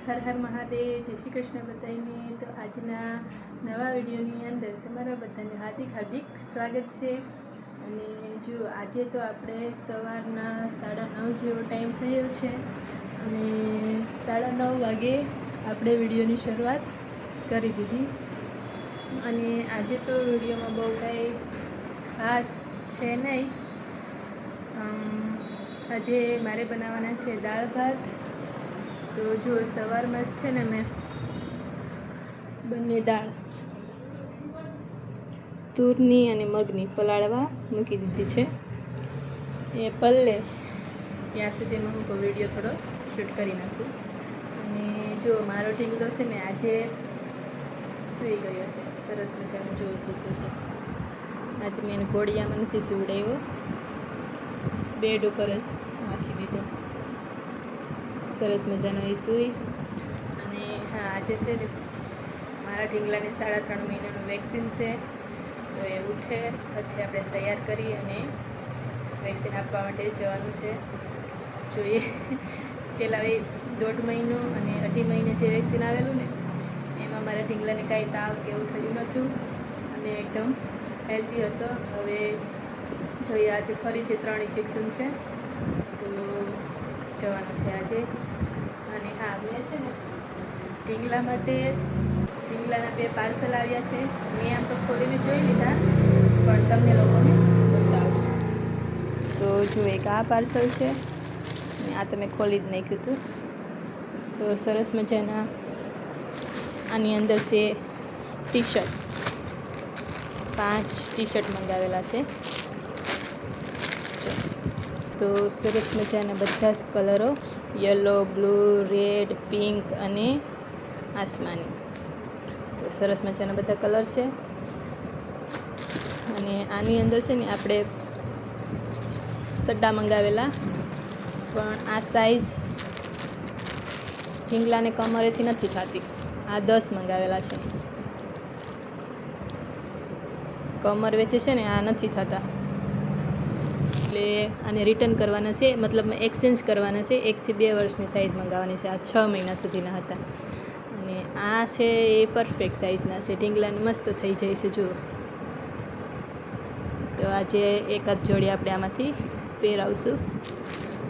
હર હર મહાદેવ, જય શ્રી કૃષ્ણ બધાને. તો આજના નવા વિડીયોની અંદર તમારા બધાને હાર્દિક હાર્દિક સ્વાગત છે. અને જો આજે તો આપણે સવારના 9:30 જેવો ટાઈમ થયો છે અને 9:30 વાગે આપણે વિડીયોની શરૂઆત કરી દીધી. અને આજે તો વિડીયોમાં બહુ કાંઈ ખાસ છે નહીં. આજે મારે બનાવવાના છે દાળ ભાત. તો જો સવારમાં જ છે ને મેં બંને દાળ તુરની અને મગની પલાળવા મૂકી દીધી છે. એ પલ્લે ત્યાં સુધીમાં હું વિડીયો થોડો શૂટ કરી નાખું. અને જો મારો ઢીંગલો છે ને આજે સૂઈ ગયો છે, સરસ મજાનું જો સૂતું છે. આજે મેં એને ઘોડિયામાં નથી સુવડાવ્યો, બેડ ઉપર જ નાખી દીધો. સરસ મજાનો એ સૂઈ. અને હા, આજે છે ને મારા ઢીંગલાને 3.5 મહિનાનું વેક્સિન છે. તો એ ઉઠે પછી આપણે તૈયાર કરી અને વેક્સિન આપવા માટે જવાનું છે. જોઈએ પહેલાં એ 1.5 મહિનો અને 2.5 મહિને જે વેક્સિન આવેલું ને એમાં મારા ઢીંગલાને કાંઈ તાવ કે એવું થયું નહોતું અને એકદમ હેલ્ધી હતો. હવે જોઈએ આજે ફરીથી 3 ઇન્જેક્શન છે તો જવાનું છે આજે. અને હા, મેં છે ને ઢીંગલા માટે ઢીંગલાના 2 પાર્સલ આવ્યા છે. મેં આમ તો ખોલીને જોઈ લીધા પણ તમને લોકોને બતાવું. તો જો એક આ પાર્સલ છે અને આ તો મેં ખોલી જ નાખ્યું હતું. તો સરસ મજાના આની અંદર છે ટી-શર્ટ. 5 ટી-શર્ટ મંગાવેલા છે. તો સરસ મજાના બધા જ કલરો, યલો, બ્લુ, રેડ, પિંક અને આસમાની. તો સરસ મજાના બધા કલર છે. અને આની અંદર છે ને આપણે સડ્ડા મંગાવેલા પણ આ સાઈઝ ઢીંગલાને કમરેથી નથી થતી. આ 10 મંગાવેલા છે. કમર વેથી છે ને આ નથી થતા એટલે આને રિટર્ન કરવાના છે, મતલબ એક્સચેન્જ કરવાના છે. 1 થી 2 વર્ષની સાઇઝ મંગાવવાની છે. આ 6 મહિના સુધીના હતા અને આ છે એ પરફેક્ટ સાઇઝના છે. ઢીંગલાને મસ્ત થઈ જાય છે જુઓ. તો આજે એકાદ જોડી આપણે આમાંથી પહેરાવશું.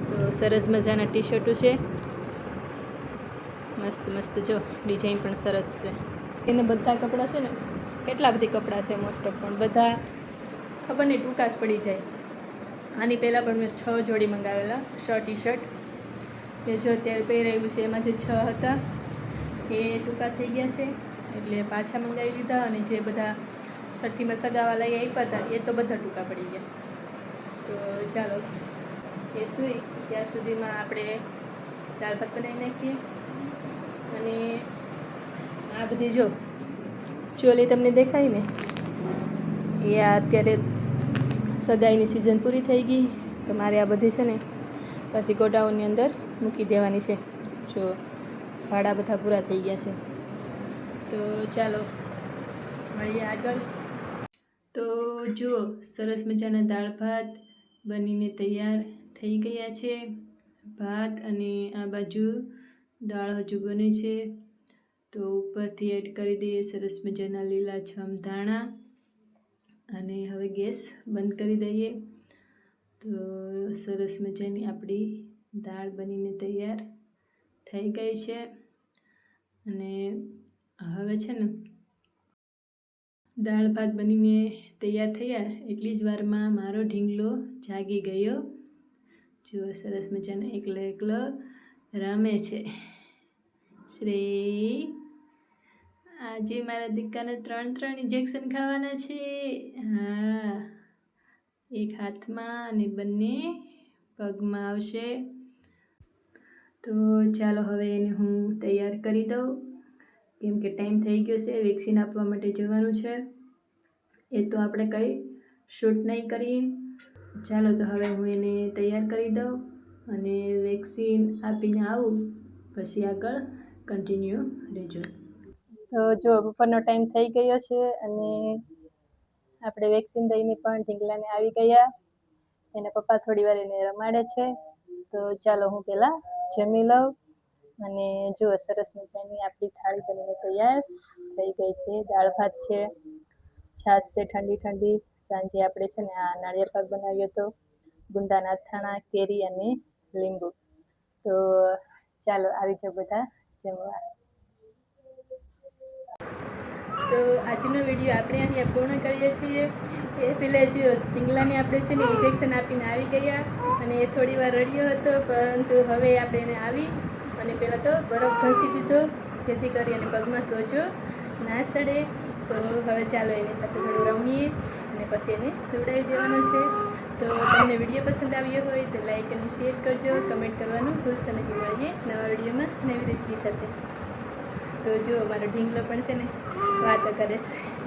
તો સરસ મજાના ટી-શર્ટો છે, મસ્ત મસ્ત. જો ડિઝાઇન પણ સરસ છે. એને બધા કપડાં છે ને કેટલા બધી કપડાં છે મોસ્ટ ઓફ, પણ બધા ખબર નહીં ટૂંકા જ પડી જાય. આની પહેલાં પણ મેં 6 જોડી મંગાવેલા ટી-શર્ટ. એ જો અત્યારે પહેરાવ્યું છે એમાંથી 6 હતા એ ટૂંકા થઈ ગયા છે એટલે પાછા મંગાવી લીધા. અને જે બધા છઠ્ઠીમાં સગાવાલા આપ્યા હતા એ તો બધા ટૂંકા પડી ગયા. તો ચાલો એ સૂઈ ત્યાં સુધીમાં આપણે દાળ ભાત બનાવી નાખીએ. અને આ બધી જો ચોલી તમને દેખાય ને એ આ અત્યારે સગાઈની સિઝન પૂરી થઈ ગઈ તો મારે આ બધી છે ને પછી ગોડાઉનની અંદર મૂકી દેવાની છે. જો ભાડા બધા પૂરા થઈ ગયા છે. તો ચાલો મળીએ આગળ. તો જુઓ સરસ મજાના દાળ ભાત બનીને તૈયાર થઈ ગયા છે. ભાત અને આ બાજુ દાળ હજુ બને છે. તો ઉપરથી એડ કરી દઈએ સરસ મજાના લીલાછમ ધાણા અને હવે ગેસ બંધ કરી દઈએ. તો સરસ મજાની આપણી દાળ બનીને તૈયાર થઈ ગઈ છે. અને હવે છે ને દાળ ભાત બનીને તૈયાર થયા એટલી જ વારમાં મારો ઢીંગલો જાગી ગયો. જો સરસ મજાનો એકલો એકલો રમે છે. શ્રી આજે મારા દીકરાને 3 ઇન્જેક્શન ખાવાના છે. હા, એક હાથમાં અને બંને પગમાં આવશે. તો ચાલો હવે એને હું તૈયાર કરી દઉં કેમ કે ટાઈમ થઈ ગયો છે. વેક્સિન આપવા માટે જવાનું છે. એ તો આપણે કંઈ શૂટ નહીં કરીએ. ચાલો તો હવે હું એને તૈયાર કરી દઉં અને વેક્સિન આપીને આવું પછી આગળ કન્ટિન્યુ રહેજો. તો જો બપોરનો ટાઈમ થઈ ગયો છે અને આપણે વેક્સિન દઈને પણ ઢીંગલાને આવી ગયા. એના પપ્પા થોડી વાર એને રમાડે છે. તો ચાલો હું પહેલાં જમી લઉં અને જો સરસ મજાની આપણી થાળી બનીને તૈયાર થઈ ગઈ છે. દાળ ભાત છે, છાશ છે ઠંડી ઠંડી. સાંજે આપણે છે ને આ નાળિયેર પાક બનાવ્યો હતો, ગુંદાના અથાણા, કેરી અને લીંબુ. તો ચાલો આવી જાઓ બધા જમવા. તો આજનો વિડીયો આપણે અહીંયા પૂર્ણ કરીએ છીએ. એ પહેલાં જો ઢીંગલાને આપણે છે ને ઇન્જેક્શન આપીને આવી ગયા, અને એ થોડી વાર રડ્યો હતો, પરંતુ હવે આપણે એને આવી અને પહેલાં તો બરફ ઘસી દીધો, જેથી કરી અને પગમાં સોજો ના સડે. તો હવે ચાલો એની સાથે થોડું રમીએ અને પછી એને સુવડાવી દેવાનો છે. તો તમને વિડીયો પસંદ આવ્યો હોય તો લાઈક અને શેર કરજો, કમેન્ટ કરવાનું ભૂલશો નહીં. મળીએ નવા વિડીયોમાં નવી રેસીપી સાથે. તો જો અમારો ઢીંગલો પણ છે ને વાતો કરે છે.